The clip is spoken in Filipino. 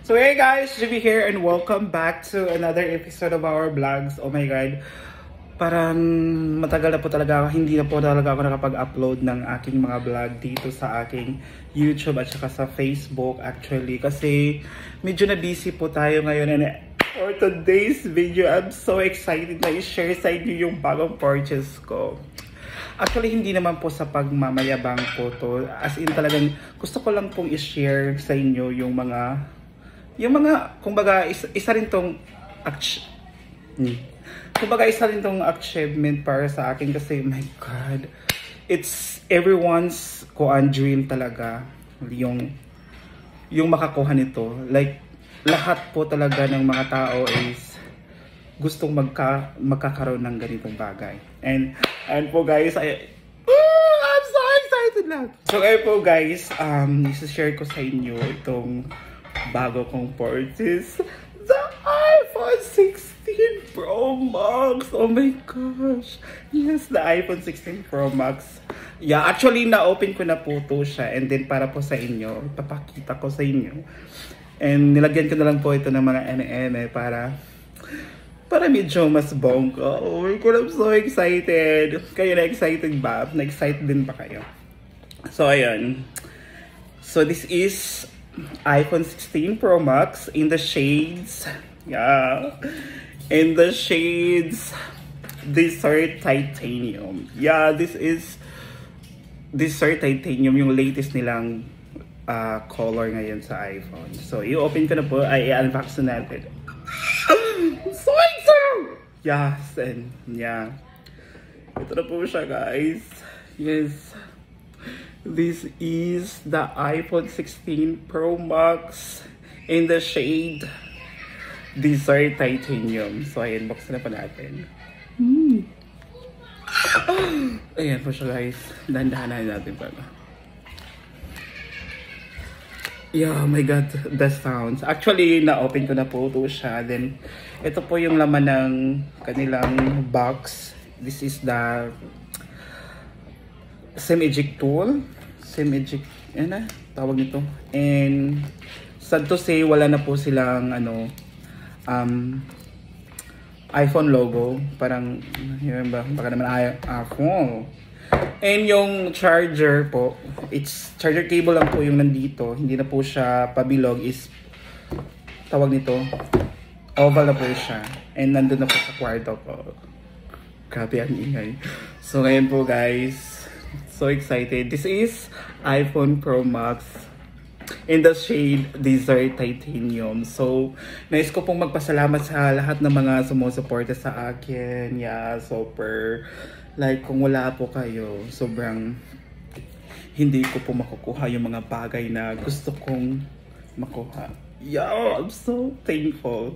So hey guys, Jimmy here and welcome back to another episode of our vlogs. Oh my god, parang matagal na po talaga ako, hindi na po talaga ako nakapag-upload ng aking mga vlog dito sa aking YouTube at saka sa Facebook actually. Kasi medyo na busy po tayo ngayon and for today's video, I'm so excited na i-share sa inyo yung bagong purchase ko. Actually, hindi naman po sa pagmamayabang po to. As in talagang gusto ko lang pong i-share sa inyo yung mga kumbaga isa rin tong achievement para sa akin kasi my god, it's everyone's dream talaga yung makakuha nito. Like lahat po talaga ng mga tao is gustong magkakaroon ng ganitong bagay. And po guys, I'm so excited na. So po guys, i-share ko sa inyo itong bago kong purchase, the iPhone 16 Pro Max. Oh my gosh. Yes, the iPhone 16 Pro Max. Yeah, actually na-open ko na po to siya and then para po sa inyo, papakita ko sa inyo. And nilagyan ko na lang po ito ng mga eme para medyo mas bongga. Oh my god, I'm so excited. Kayo na-excited ba? Na-excited din ba kayo? So ayun. So this is iPhone 16 Pro Max in the shades, in the shades Desert Titanium. Yeah, this is Desert Titanium, yung latest nilang color ngayon sa iPhone. So, i-open ko na po, i-unbox na natin. So excited! Yes, and yeah. Ito na po siya, guys. Yes. This is the iPhone 16 Pro Max in the shade Desert Titanium. So, ayan, box na pa natin. Ayan po siya, guys. Dahan-dahanan natin pa. Yeah, oh my god, the sounds. Actually, na-open ko na po ito siya. Then, ito po yung laman ng kanilang box. This is the SIM eject tool. SIM eject, yan tawag nito. And sad to say, wala na po silang iPhone logo. Parang, yun ba, baka naman iPhone. And yung charger po, it's charger cable lang po yung nandito. Hindi na po siya pabilog, is tawag nito, oval na po siya. And nandun na po sa kwarto ko. Grabe ang ingay. So ngayon po guys, so excited. This is iPhone Pro Max in the shade Desert Titanium. So, nais ko pong magpasalamat sa lahat ng mga sumusuporta sa akin. Yeah, super. Like, kung wala po kayo, sobrang hindi ko po makukuha yung mga bagay na gusto kong makuha. Yeah, I'm so thankful.